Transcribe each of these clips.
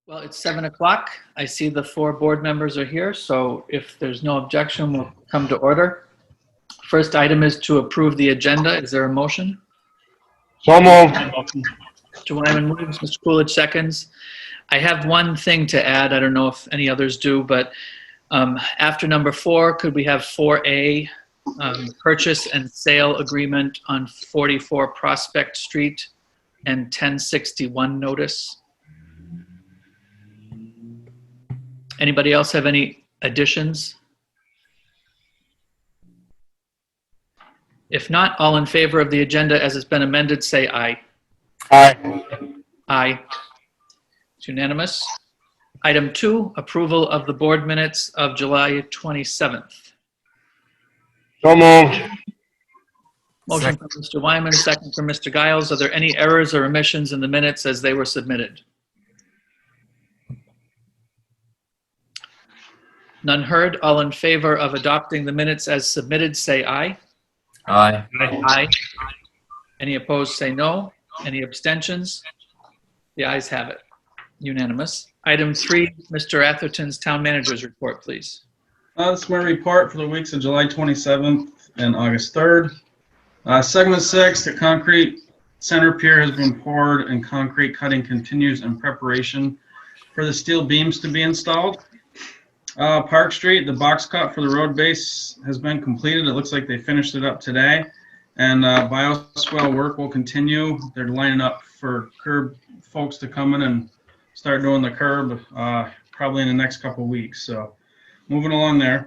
Well, it's 7 o'clock. I see the 4 board members are here, so if there's no objection, we'll come to order. First item is to approve the agenda. Is there a motion? So moved. Mr. Wyman moves, Mr. Coolidge seconds. I have one thing to add. I don't know if any others do, but after number 4, could we have 4A, purchase and sale agreement on 44 Prospect Street and 1061 notice? Anybody else have any additions? If not, all in favor of the agenda as it's been amended, say aye. Aye. Aye. It's unanimous. Item 2, approval of the board minutes of July 27th. So moved. Motion from Mr. Wyman, second from Mr. Giles. Are there any errors or omissions in the minutes as they were submitted? None heard. All in favor of adopting the minutes as submitted, say aye. Aye. Aye. Any opposed, say no. Any abstentions? The ayes have it. Unanimous. Item 3, Mr. Atherton's Town Manager's Report, please. This is my report for the weeks of July 27th and August 3rd. Segment 6, the concrete center pier has been poured and concrete cutting continues in preparation for the steel beams to be installed. Park Street, the box cut for the road base has been completed. It looks like they finished it up today. And bioswale work will continue. They're lining up for curb folks to come in and start doing the curb probably in the next couple weeks. So moving along there.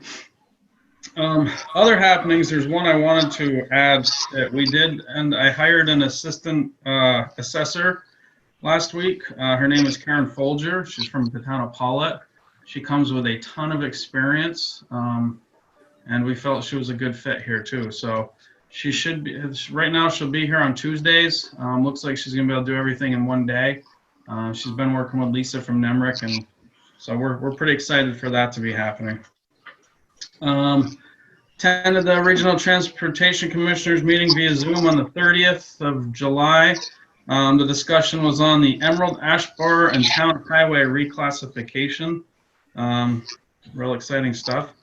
Other happenings, there's one I wanted to add that we did, and I hired an assistant assessor last week. Her name is Karen Folger. She's from the town of Paulette. She comes with a ton of experience, and we felt she was a good fit here too. So she should be, right now she'll be here on Tuesdays. Looks like she's gonna be able to do everything in one day. She's been working with Lisa from Nemrick, and so we're pretty excited for that to be happening. Attended the Regional Transportation Commissioners meeting via Zoom on the 30th of July. The discussion was on the Emerald Ash Borer and Town Highway reclassification. Real exciting stuff.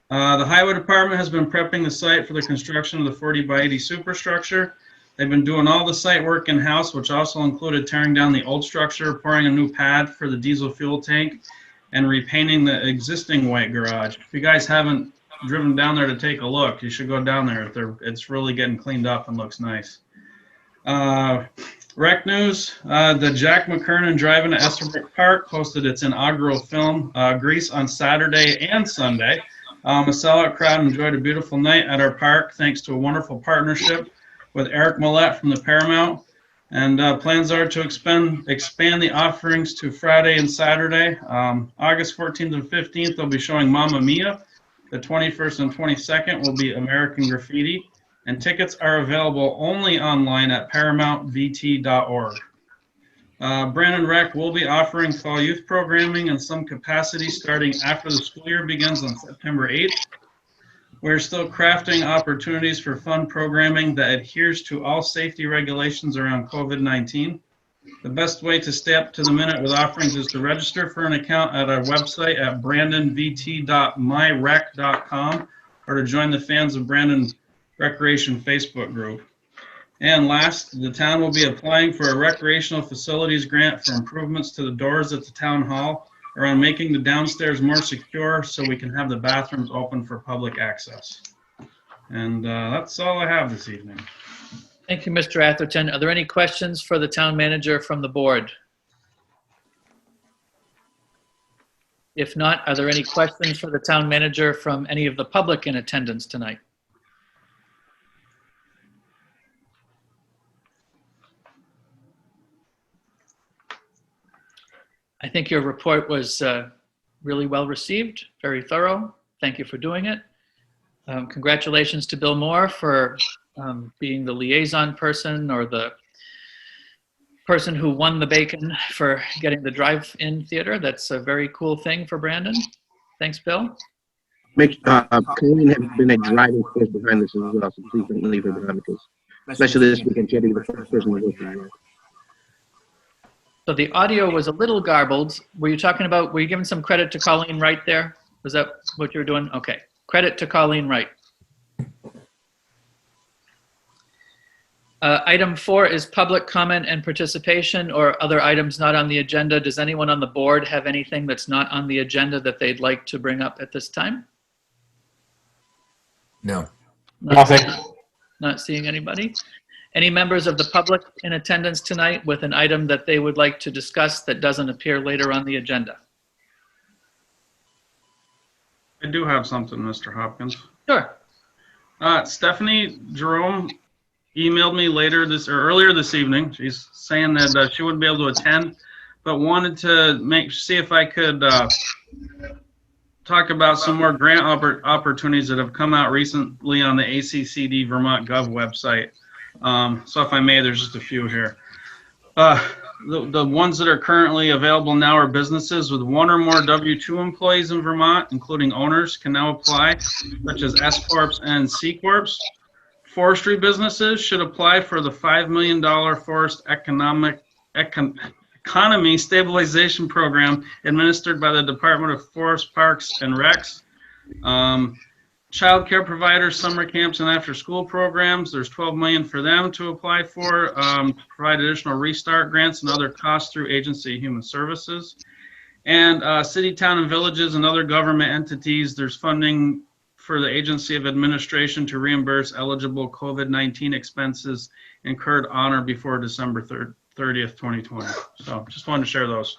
The Highway Department has been prepping the site for the construction of the 40 by 80 superstructure. They've been doing all the site work in-house, which also included tearing down the old structure, pouring a new pad for the diesel fuel tank, and repainting the existing white garage. If you guys haven't driven down there to take a look, you should go down there. It's really getting cleaned up and looks nice. Rec news, the Jack McKernan Drive-In at Estherbrook Park posted its inaugural film, Grease, on Saturday and Sunday. A sellout crowd enjoyed a beautiful night at our park thanks to a wonderful partnership with Eric Millette from the Paramount. And plans are to expand the offerings to Friday and Saturday. August 14th and 15th, they'll be showing Mamma Mia. The 21st and 22nd will be American Graffiti. And tickets are available only online at ParamountVT.org. Brandon Rec will be offering fall youth programming in some capacity starting after the school year begins on September 8th. We're still crafting opportunities for fun programming that adheres to all safety regulations around COVID-19. The best way to stay up to the minute with offerings is to register for an account at our website at brandonvt.myrec.com or to join the Fans of Brandon Recreation Facebook group. And last, the town will be applying for a recreational facilities grant for improvements to the doors at the town hall around making the downstairs more secure so we can have the bathrooms open for public access. And that's all I have this evening. Thank you, Mr. Atherton. Are there any questions for the town manager from the board? If not, are there any questions for the town manager from any of the public in attendance tonight? I think your report was really well received, very thorough. Thank you for doing it. Congratulations to Bill Moore for being the liaison person or the person who won the bacon for getting the drive-in theater. That's a very cool thing for Brandon. Thanks, Bill. Colleen has been a driving force behind this as well, so please don't leave her behind, because especially this weekend, she had to be the first person to work on it. So the audio was a little garbled. Were you talking about, were you giving some credit to Colleen Wright there? Was that what you were doing? Okay. Credit to Colleen Wright. Item 4 is public comment and participation or other items not on the agenda. Does anyone on the board have anything that's not on the agenda that they'd like to bring up at this time? No. Nothing. Not seeing anybody. Any members of the public in attendance tonight with an item that they would like to discuss that doesn't appear later on the agenda? I do have something, Mr. Hopkins. Sure. Stephanie Jerome emailed me earlier this evening. She's saying that she wouldn't be able to attend, but wanted to see if I could talk about some more grant opportunities that have come out recently on the ACCD Vermont Gov website. So if I may, there's just a few here. The ones that are currently available now are businesses with 1 or more W-2 employees in Vermont, including owners, can now apply, such as S Corps and C Corps. Forestry businesses should apply for the $5 million Forest Economy Stabilization Program administered by the Department of Forest, Parks, and Recs. Child care providers, summer camps, and after-school programs, there's $12 million for them to apply for, provide additional restart grants and other costs through Agency of Human Services. And city, town, and villages and other government entities, there's funding for the Agency of Administration to reimburse eligible COVID-19 expenses incurred on or before December 30th, 2020. So just wanted to share those.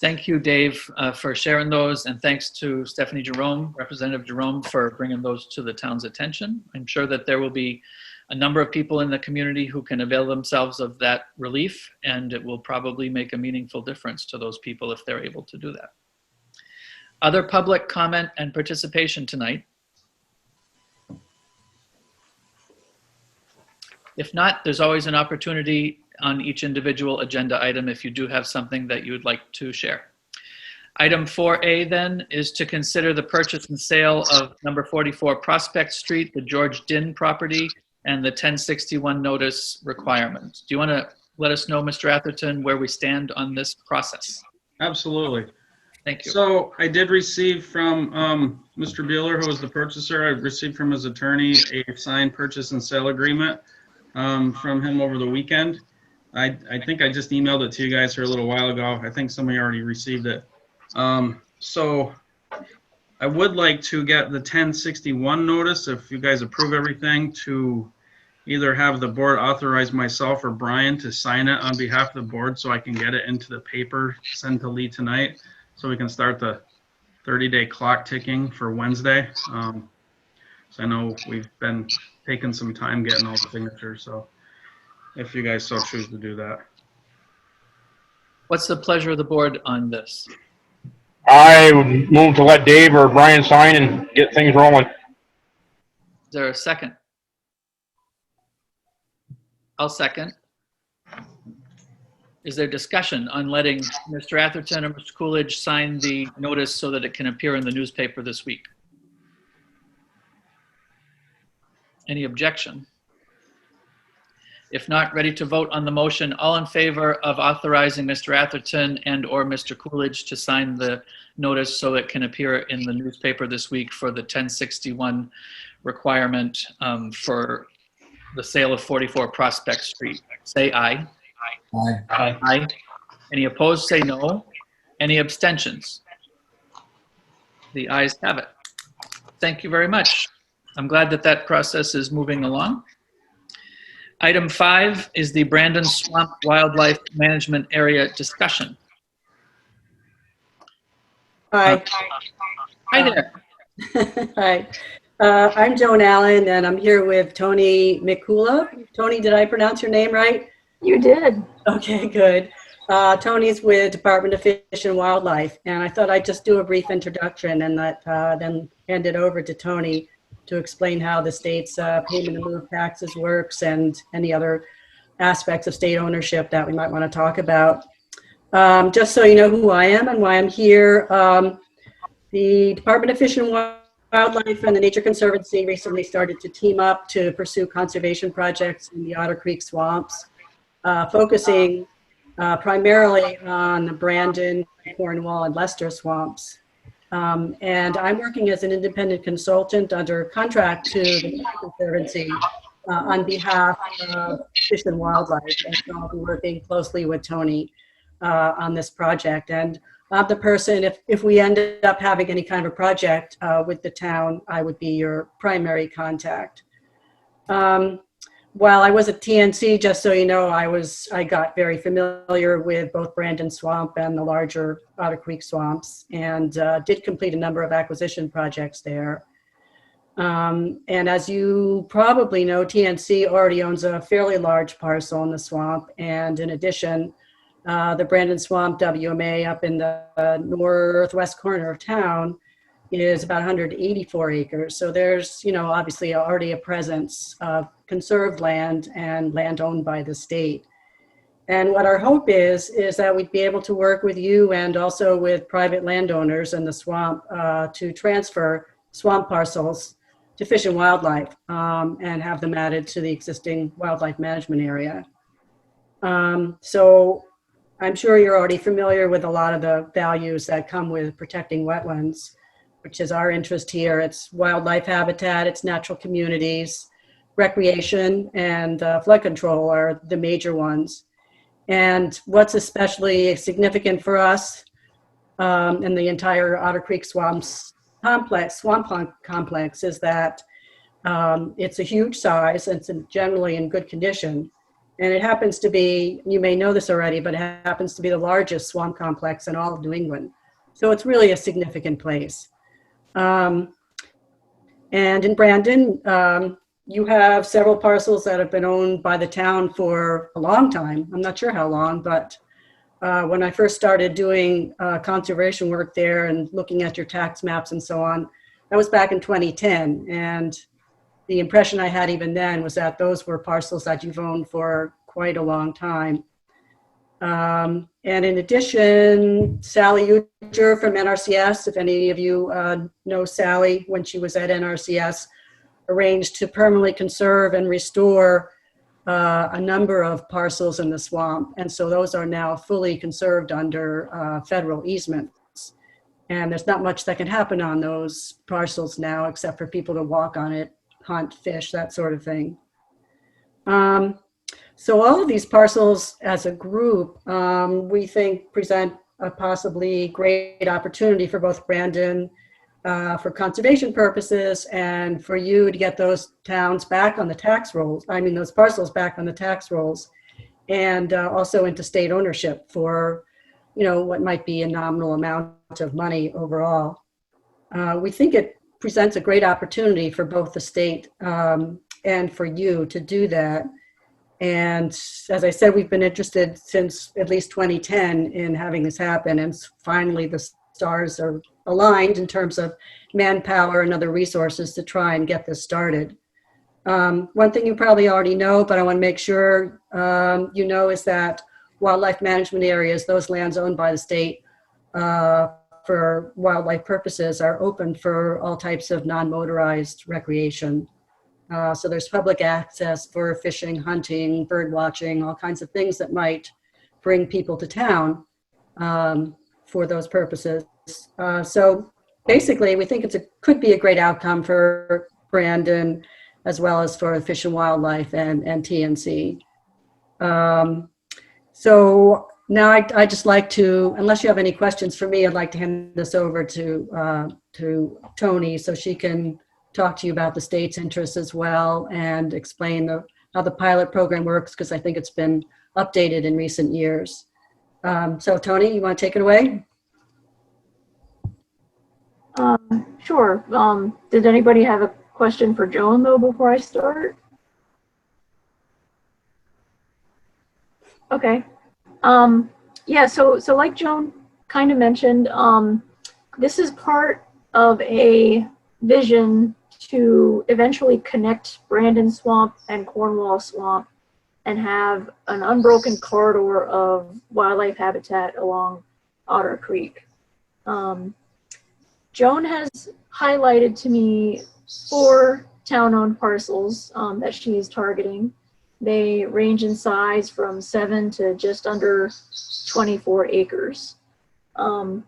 Thank you, Dave, for sharing those, and thanks to Stephanie Jerome, Representative Jerome, for bringing those to the town's attention. I'm sure that there will be a number of people in the community who can avail themselves of that relief, and it will probably make a meaningful difference to those people if they're able to do that. Other public comment and participation tonight? If not, there's always an opportunity on each individual agenda item if you do have something that you would like to share. Item 4A then is to consider the purchase and sale of number 44 Prospect Street, the George Dinn property, and the 1061 notice requirements. Do you want to let us know, Mr. Atherton, where we stand on this process? Absolutely. Thank you. So I did receive from Mr. Bueller, who was the purchaser, I received from his attorney a signed purchase and sale agreement from him over the weekend. I think I just emailed it to you guys here a little while ago. I think somebody already received it. So I would like to get the 1061 notice, if you guys approve everything, to either have the board authorize myself or Brian to sign it on behalf of the board so I can get it into the paper, send to Lee tonight, so we can start the 30-day clock ticking for Wednesday. So I know we've been taking some time getting all the signatures, so if you guys so choose to do that. What's the pleasure of the board on this? I would move to let Dave or Brian sign and get things rolling. Is there a second? I'll second. Is there discussion on letting Mr. Atherton or Mr. Coolidge sign the notice so that it can appear in the newspaper this week? Any objection? If not, ready to vote on the motion. All in favor of authorizing Mr. Atherton and or Mr. Coolidge to sign the notice so it can appear in the newspaper this week for the 1061 requirement for the sale of 44 Prospect Street, say aye. Aye. Aye. Any opposed, say no. Any abstentions? The ayes have it. Thank you very much. I'm glad that that process is moving along. Item 5 is the Brandon Swamp Wildlife Management Area discussion. Hi. Hi there. Hi. I'm Joan Allen, and I'm here with Tony Mikula. Tony, did I pronounce your name right? You did. Okay, good. Tony's with Department of Fish and Wildlife, and I thought I'd just do a brief introduction and then hand it over to Tony to explain how the state's payment in lieu of taxes works and any other aspects of state ownership that we might want to talk about. Just so you know who I am and why I'm here, the Department of Fish and Wildlife and the Nature Conservancy recently started to team up to pursue conservation projects in the Otter Creek swamps, focusing primarily on the Brandon, Cornwall, and Leicester swamps. And I'm working as an independent consultant under contract to the Conservancy on behalf of Fish and Wildlife. And so I'll be working closely with Tony on this project. And I'm the person, if we ended up having any kind of a project with the town, I would be your primary contact. While I was at TNC, just so you know, I got very familiar with both Brandon Swamp and the larger Otter Creek swamps, and did complete a number of acquisition projects there. And as you probably know, TNC already owns a fairly large parcel in the swamp, and in addition, the Brandon Swamp WMA up in the northwest corner of town is about 184 acres. So there's, obviously already a presence of conserved land and land owned by the state. And what our hope is that we'd be able to work with you and also with private landowners in the swamp to transfer swamp parcels to Fish and Wildlife and have them added to the existing wildlife management area. So I'm sure you're already familiar with a lot of the values that come with protecting wetlands, which is our interest here. It's wildlife habitat, it's natural communities, recreation, and flood control are the major ones. And what's especially significant for us in the entire Otter Creek swamp complex is that it's a huge size and it's generally in good condition. And it happens to be, you may know this already, but it happens to be the largest swamp complex in all of New England. So it's really a significant place. And in Brandon, you have several parcels that have been owned by the town for a long time. I'm not sure how long, but when I first started doing conservation work there and looking at your tax maps and so on, that was back in 2010. And the impression I had even then was that those were parcels that you've owned for quite a long time. And in addition, Sally Uger from NRCS, if any of you know Sally, when she was at NRCS, arranged to permanently conserve and restore a number of parcels in the swamp. And so those are now fully conserved under federal easements. And there's not much that can happen on those parcels now, except for people to walk on it, hunt, fish, that sort of thing. So all of these parcels as a group, we think present a possibly great opportunity for both Brandon for conservation purposes and for you to get those towns back on the tax rolls. I mean, those parcels back on the tax rolls, and also into state ownership for, what might be a nominal amount of money overall. We think it presents a great opportunity for both the state and for you to do that. And as I said, we've been interested since at least 2010 in having this happen. And finally, the stars are aligned in terms of manpower and other resources to try and get this started. One thing you probably already know, but I want to make sure you know, is that wildlife management areas, those lands owned by the state for wildlife purposes, are open for all types of non-motorized recreation. So there's public access for fishing, hunting, bird watching, all kinds of things that might bring people to town for those purposes. So basically, we think could be a great outcome for Brandon, as well as for Fish and Wildlife and TNC. So now I'd just like to, unless you have any questions for me, I'd like to hand this over to Tony so she can talk to you about the state's interests as well and explain how the pilot program works, because I think it's been updated in recent years. So Tony, you want to take it away? Sure. Did anybody have a question for Joan though before I start? Okay. Yeah, so like Joan kind of mentioned, this is part of a vision to eventually connect Brandon Swamp and Cornwall Swamp and have an unbroken corridor of wildlife habitat along Otter Creek. Joan has highlighted to me 4 town-owned parcels that she is targeting. They range in size from 7 to just under 24 acres. The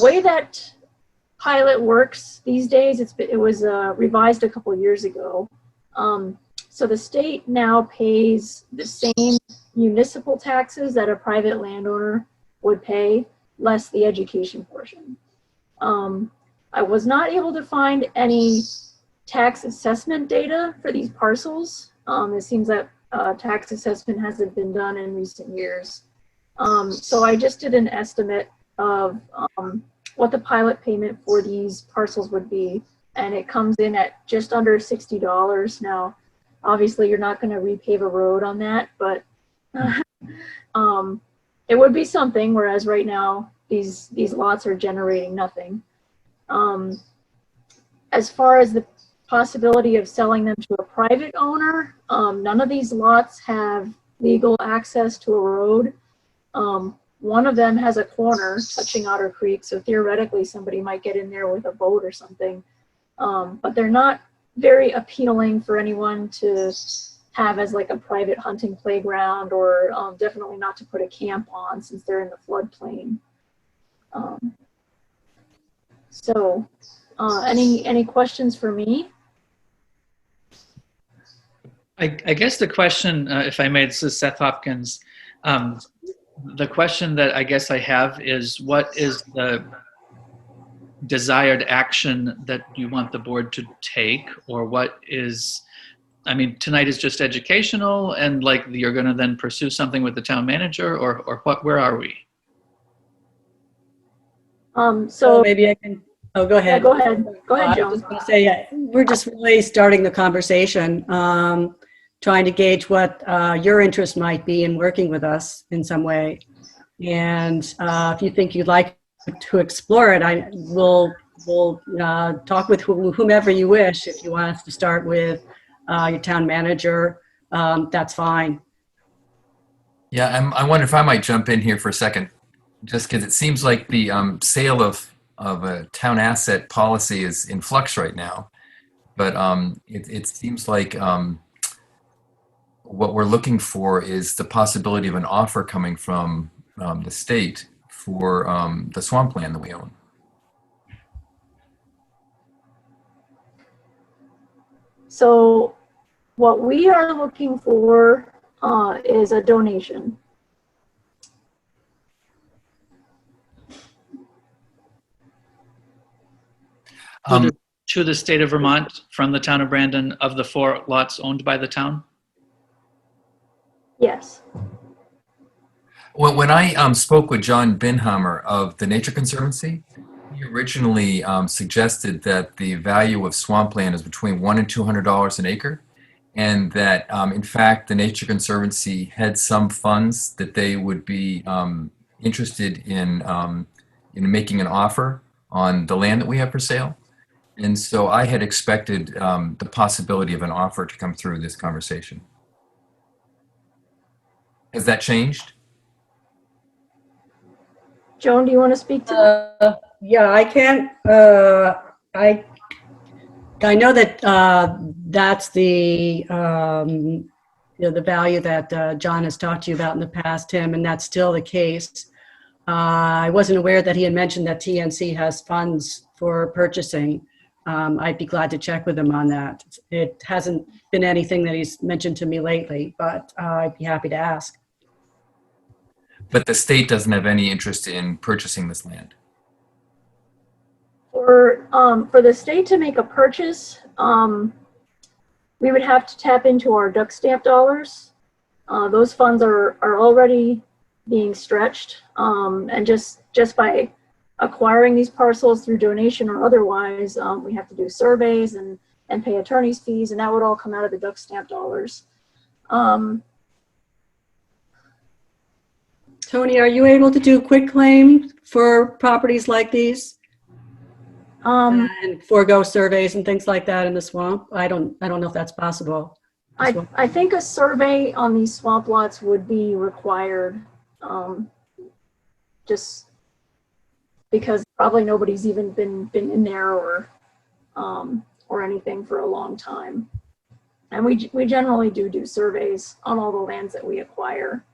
way that pilot works these days, it was revised a couple years ago. So the state now pays the same municipal taxes that a private landowner would pay, less the education portion. I was not able to find any tax assessment data for these parcels. It seems that tax assessment hasn't been done in recent years. So I just did an estimate of what the pilot payment for these parcels would be, and it comes in at just under $60. Now, obviously, you're not going to repave a road on that, but it would be something, whereas right now, these lots are generating nothing. As far as the possibility of selling them to a private owner, none of these lots have legal access to a road. One of them has a corner touching Otter Creek, so theoretically somebody might get in there with a boat or something. But they're not very appealing for anyone to have as like a private hunting playground, or definitely not to put a camp on since they're in the floodplain. Any questions for me? I guess the question, if I may, this is Seth Hopkins. The question that I guess I have is, what is the desired action that you want the board to take, or what is, I mean, tonight is just educational and like you're going to then pursue something with the town manager, or what, where are we? So maybe I can, oh, go ahead. Yeah, go ahead, I Joan. was just going to say, we're just really starting the conversation, trying to gauge what your interest might be in working with us in some way. And if you think you'd like to explore it, we'll talk with whomever you wish. If you want us to start with your town manager, that's fine. Yeah, I wonder if I might jump in here for a second, just because it seems like the sale of a town asset policy is in flux right now. But it seems like what we're looking for is the possibility of an offer coming from the state for the swampland that we own. So what we are looking for is a donation. To the state of Vermont from the town of Brandon, of the 4 lots owned by the town? Yes. Well, when I spoke with John Binhammer of the Nature Conservancy, he originally suggested that the value of swampland is between $100 and $200 an acre, and that in fact the Nature Conservancy had some funds that they would be interested in making an offer on the land that we have for sale. And so I had expected the possibility of an offer to come through this conversation. Has that changed? Joan, do you want to speak to that? Yeah, I can't. I know that that's the the value that John has talked to you about in the past, Tim, and that's still the case. I wasn't aware that he had mentioned that TNC has funds for purchasing. I'd be glad to check with him on that. It hasn't been anything that he's mentioned to me lately, but I'd be happy to ask. But the state doesn't have any interest in purchasing this land. For the state to make a purchase, we would have to tap into our duck stamp dollars. Those funds are already being stretched, and just by acquiring these parcels through donation or otherwise, we have to do surveys and pay attorney's fees, and that would all come out of the duck stamp dollars. Tony, are you able to do quick claim for properties like these? And forego surveys and things like that in the swamp? I don't know if that's possible. I think a survey on these swamp lots would be required, just because probably nobody's even been in there or anything for a long time. And we generally do surveys on all the lands that we acquire.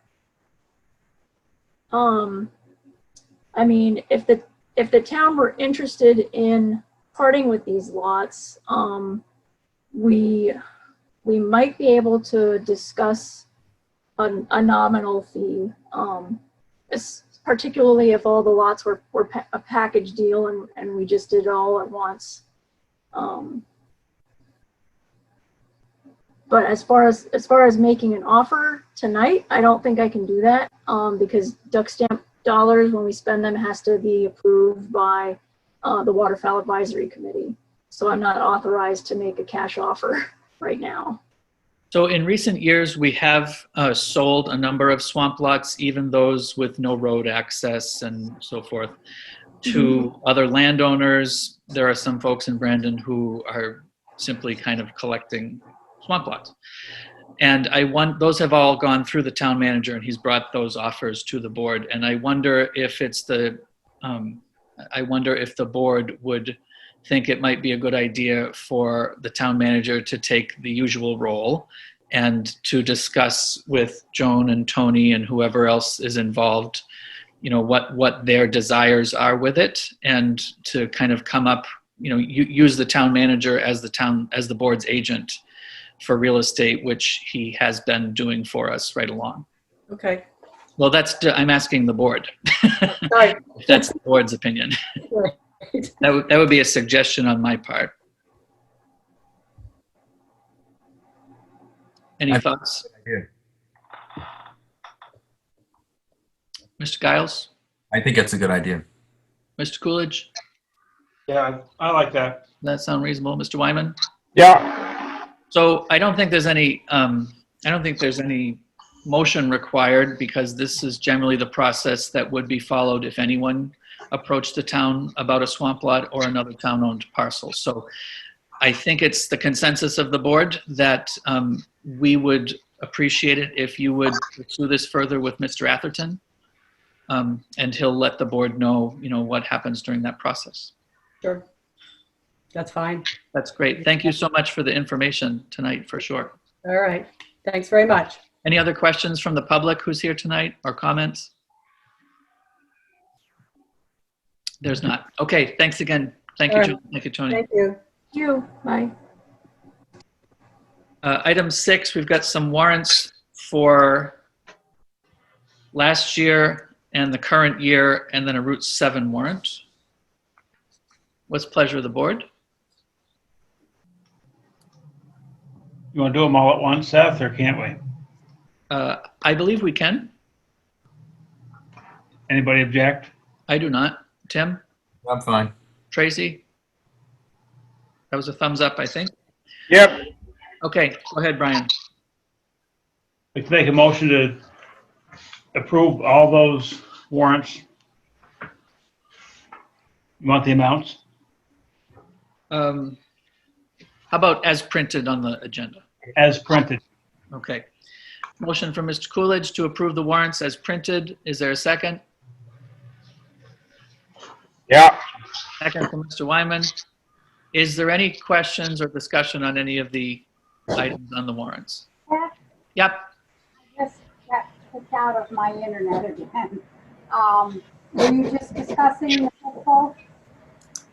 I mean, if the town were interested in parting with these lots, we might be able to discuss a nominal fee, particularly if all the lots were a package deal and we just did it all at once. But as far as making an offer tonight, I don't think I can do that, because duck stamp dollars, when we spend them, has to be approved by the Waterfowl Advisory Committee. So I'm not authorized to make a cash offer right now. So in recent years, we have sold a number of swamp lots, even those with no road access and so forth, to other landowners. There are some folks in Brandon who are simply kind of collecting swamp lots. And those have all gone through the town manager, and he's brought those offers to the board. And I wonder if the board would think it might be a good idea for the town manager to take the usual role and to discuss with Joan and Tony and whoever else is involved, what their desires are with it, and to kind of come up, use the town manager as the board's agent for real estate, which he has been doing for us right along. Okay. Well, I'm asking the board. Sorry. If that's the board's opinion. That would be a suggestion on my part. Any thoughts? Mr. Giles? I think that's a good idea. Mr. Coolidge? Yeah, I like that. Does that sound reasonable? Mr. Wyman? Yeah. So I don't think there's any motion required, because this is generally the process that would be followed if anyone approached the town about a swamp lot or another town-owned parcel. So I think it's the consensus of the board that we would appreciate it if you would pursue this further with Mr. Atherton, and he'll let the board know, what happens during that process. Sure. That's fine. That's great. Thank you so much for the information tonight, for sure. All right. Thanks very much. Any other questions from the public who's here tonight, or comments? There's not. Okay, thanks again. Thank you, Joan. Thank you, Tony. Thank you. Thank you. Bye. Item 6, we've got some warrants for last year and the current year, and then a Route 7 warrant. What's the pleasure of the board? You want to do them all at once, Seth, or can't we? I believe we can. Anybody object? I do not. Tim? I'm fine. Tracy? That was a thumbs up, I think. Yep. Okay, go ahead, Brian. Let's make a motion to approve all those warrants. You want the amounts? How about as printed on the agenda? As printed. Okay. Motion from Mr. Coolidge to approve the warrants as printed. Is there a second? Yeah. Second from Mr. Wyman. Is there any questions or discussion on any of the items on the warrants? Yep. I just got kicked out of my internet again. Were you just discussing the fiscal?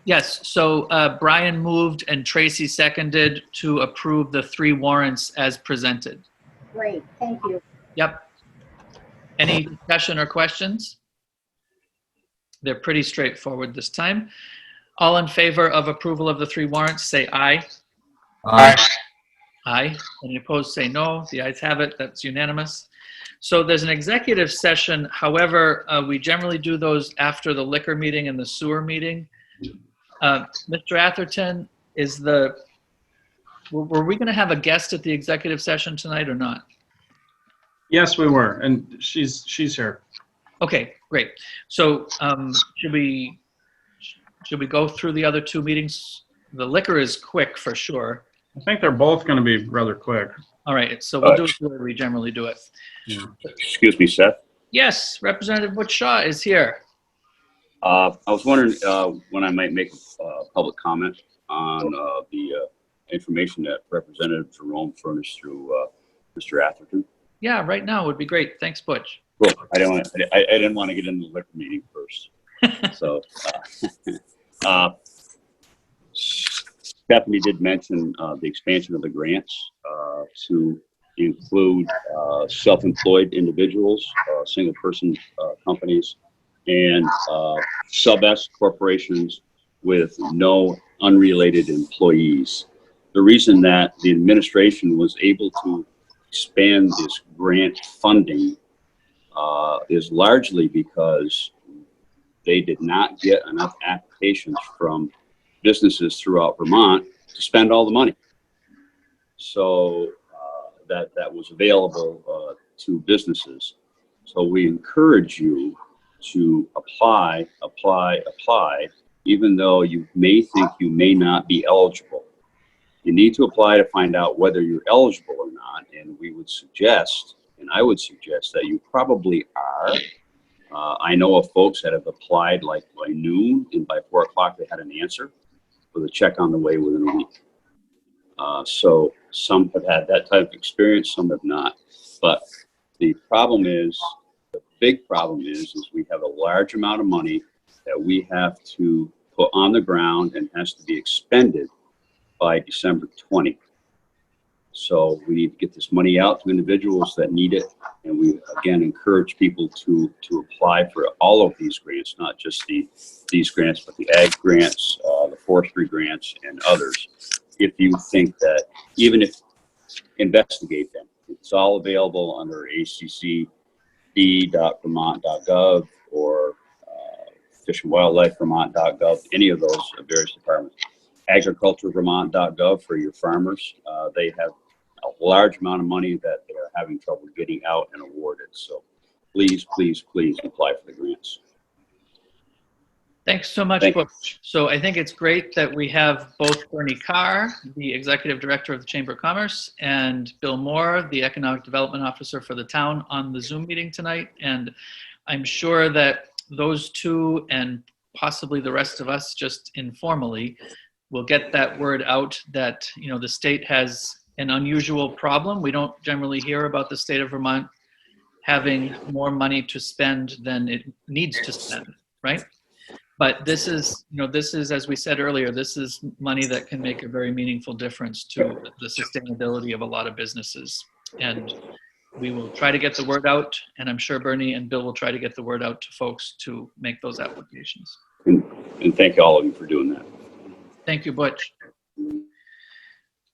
Yes. So Brian moved and Tracy seconded to approve the 3 warrants as presented. Great, thank you. Yep. Any discussion or questions? They're pretty straightforward this time. All in favor of approval of the 3 warrants, say aye. Aye. Aye. Any opposed, say no. The ayes have it. That's unanimous. So there's an executive session. However, we generally do those after the liquor meeting and the sewer meeting. Mr. Atherton, were we going to have a guest at the executive session tonight or not? Yes, we were, and she's here. Okay, great. So should we go through the other 2 meetings? The liquor is quick for sure. I think they're both going to be rather quick. All right, so we'll do it the way we generally do it. Excuse me, Seth. Yes, Representative Butch Shaw is here. I was wondering when I might make a public comment on the information that Representative Jerome furnished through Mr. Atherton? Yeah, right now would be great. Thanks, Butch. Cool. I didn't want to get into the liquor meeting first. So, Stephanie did mention the expansion of the grants to include self-employed individuals, single-person companies, and sub-S corporations with no unrelated employees. The reason that the administration was able to expand this grant funding is largely because they did not get enough applications from businesses throughout Vermont to spend all the money. So that was available to businesses. So we encourage you to apply, even though you may think you may not be eligible. You need to apply to find out whether you're eligible or not, and we would suggest, and I would suggest that you probably are. I know of folks that have applied like by noon, and by 4 o'clock they had an answer with a check on the way within a week. So some have had that type of experience, some have not. But the problem is, the big problem is we have a large amount of money that we have to put on the ground and has to be expended by December 20. So we need to get this money out to individuals that need it. And we, again, encourage people to apply for all of these grants, not just these grants, but the ag grants, the forestry grants, and others. If you think that, even if, investigate them. It's all available under accc.vermont.gov or Fish and Wildlife Vermont.gov, any of those various departments. agriculturevermont.gov for your farmers. They have a large amount of money that they are having trouble getting out and awarded. So please, please, please apply for the grants. Thanks so much, Butch. So I think it's great that we have both Bernie Carr, the Executive Director of the Chamber of Commerce, and Bill Moore, the Economic Development Officer for the town, on the Zoom meeting tonight. And I'm sure that those two and possibly the rest of us just informally will get that word out that, you know, the state has an unusual problem. We don't generally hear about the state of Vermont having more money to spend than it needs to spend, right? But this is, you know, this is, as we said earlier, this is money that can make a very meaningful difference to the sustainability of a lot of businesses. And we will try to get the word out, and I'm sure Bernie and Bill will try to get the word out to folks to make those applications. And thank all of you for doing that. Thank you, Butch.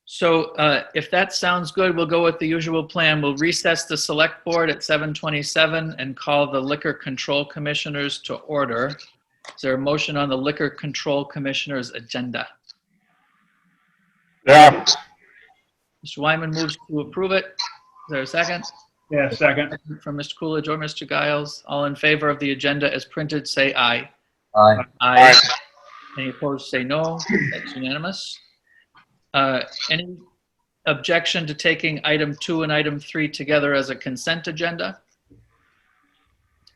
So if that sounds good, we'll go with the usual plan. We'll recess the select board at 7:27 and call the Liquor Control Commissioners to order. Is there a motion on the Liquor Control Commissioners agenda? Yeah. Mr. Wyman moves to approve it. Is there a second? Yeah, second. From Mr. Coolidge or Mr. Giles. All in favor of the agenda as printed, say aye. Aye. Aye. Any opposed, say no. That's unanimous. Any objection to taking item 2 and item 3 together as a consent agenda?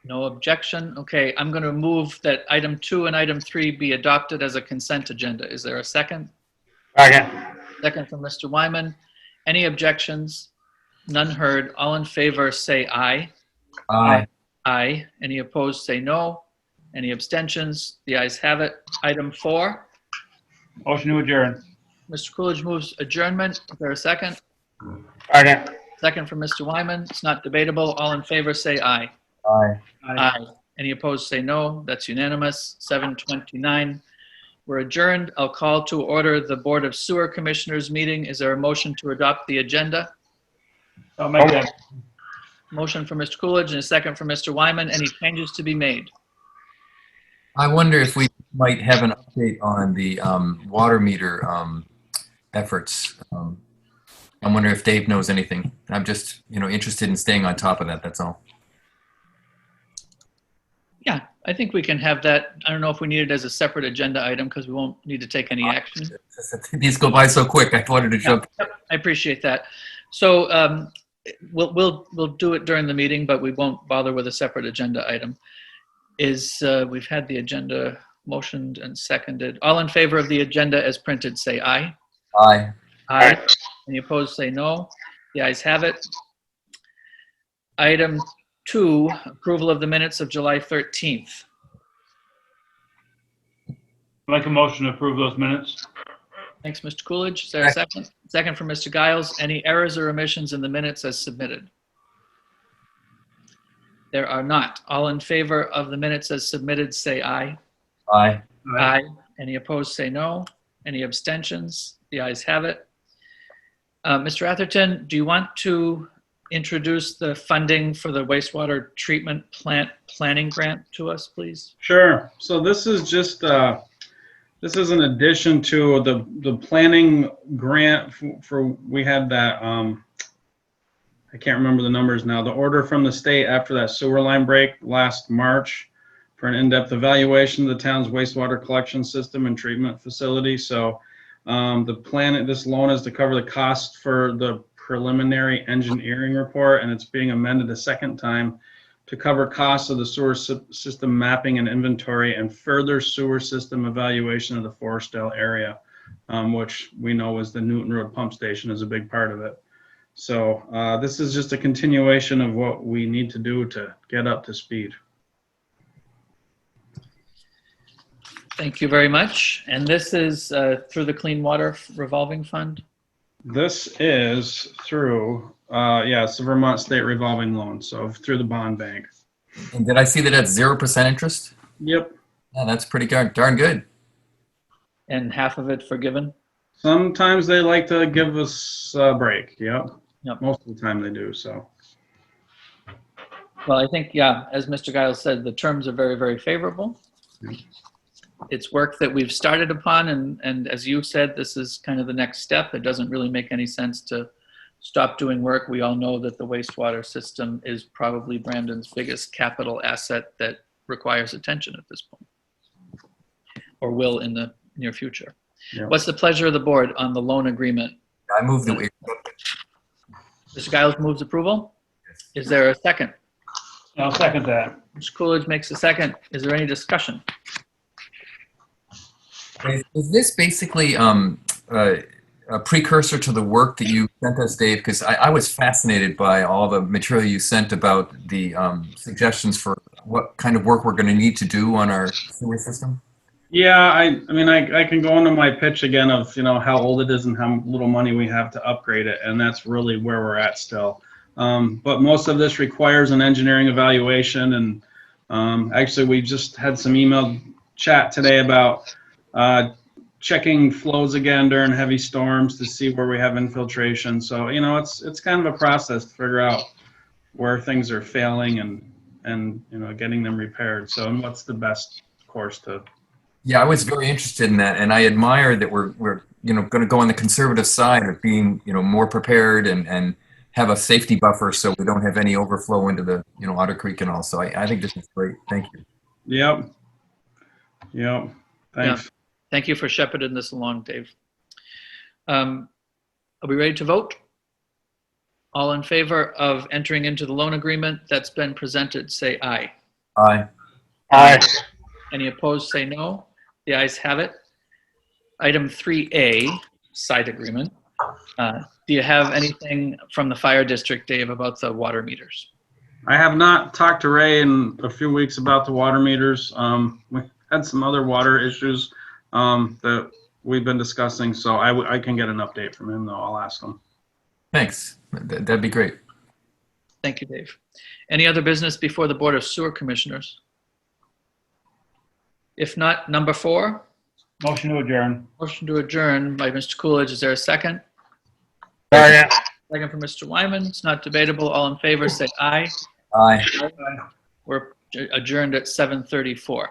No objection. Okay, I'm going to move that item 2 and item 3 be adopted as a consent agenda. Is there a second? Second. Second from Mr. Wyman. Any objections? None heard. All in favor, say aye. Aye. Aye. Any opposed, say no. Any abstentions? The ayes have it. Item 4. Motion to adjourn. Mr. Coolidge moves adjournment. Is there a second? Second. Second from Mr. Wyman. It's not debatable. All in favor, say aye. Aye. Aye. Any opposed, say no. That's unanimous. 7:29. We're adjourned. I'll call to order the Board of Sewer Commissioners meeting. Is there a motion to adopt the agenda? I'll make that. Motion from Mr. Coolidge and a second from Mr. Wyman. Any changes to be made? I wonder if we might have an update on the water meter efforts. I wonder if Dave knows anything. I'm just, interested in staying on top of that. That's all. Yeah, I think we can have that. I don't know if we need it as a separate agenda item because we won't need to take any action. These go by so quick. I wanted to jump. Yep, I appreciate that. So we'll do it during the meeting, but we won't bother with a separate agenda item. We've had the agenda motioned and seconded. All in favor of the agenda as printed, say aye. Aye. Aye. Any opposed, say no. The ayes have it. Item 2, approval of the minutes of July 13th. I'd like a motion to approve those minutes. Thanks, Mr. Coolidge. Is there a second? Second from Mr. Giles. Any errors or omissions in the minutes as submitted? There are not. All in favor of the minutes as submitted, say aye. Aye. Aye. Any opposed, say no. Any abstentions? The ayes have it. Mr. Atherton, do you want to introduce the funding for the wastewater treatment plant planning grant to us, please? Sure. So this is just, this is an addition to the planning grant for we had that, I can't remember the numbers now, the order from the state after that sewer line break last March for an in-depth evaluation of the town's wastewater collection system and treatment facility. So this loan is to cover the cost for the preliminary engineering report, and it's being amended a second time to cover costs of the sewer system mapping and inventory and further sewer system evaluation of the Forestdale area, which we know is the Newton Road pump station is a big part of it. So this is just a continuation of what we need to do to get up to speed. Thank you very much. And this is through the Clean Water Revolving Fund? This is through, it's the Vermont State Revolving Loan, so through the bond bank. And did I see that that's 0% interest? Yep. Yeah, that's pretty darn good. And half of it forgiven? Sometimes they like to give us a break. Yep. Yep. Most of the time they do, so. Well, I think, yeah, as Mr. Giles said, the terms are very, very favorable. It's work that we've started upon, and as you said, this is kind of the next step. It doesn't really make any sense to stop doing work. We all know that the wastewater system is probably Brandon's biggest capital asset that requires attention at this point, or will in the near future. Yeah. What's the pleasure of the board on the loan agreement? I move that we. Mr. Giles moves approval. Is there a second? I'll second that. Mr. Coolidge makes a second. Is there any discussion? Is this basically a precursor to the work that you sent us, Dave? Because I was fascinated by all the material you sent about the suggestions for what kind of work we're going to need to do on our sewer system. Yeah, I mean, I can go into my pitch again of, how old it is and how little money we have to upgrade it. And that's really where we're at still. But most of this requires an engineering evaluation. And actually, we just had some email chat today about checking flows again during heavy storms to see where we have infiltration. So, it's kind of a process to figure out where things are failing and getting them repaired. So, and what's the best course to. Yeah, I was very interested in that, and I admire that we're going to go on the conservative side of being more prepared and have a safety buffer so we don't have any overflow into the Otter Creek and all. So I think this is great. Thank you. Yep. Thanks. Yeah. Thank you for shepherding this along, Dave. Are we ready to vote? All in favor of entering into the loan agreement that's been presented, say aye. Aye. Aye. Any opposed, say no. The ayes have it. Item 3A, side agreement. Do you have anything from the fire district, Dave, about the water meters? I have not talked to Ray in a few weeks about the water meters. We had some other water issues that we've been discussing, so I can get an update from him, though. I'll ask him. Thanks. That'd be great. Thank you, Dave. Any other business before the Board of Sewer Commissioners? If not, number 4. Motion to adjourn. Motion to adjourn by Mr. Coolidge. Is there a second? Second. Second from Mr. Wyman. It's not debatable. All in favor, say aye. Aye. We're adjourned at 7:34.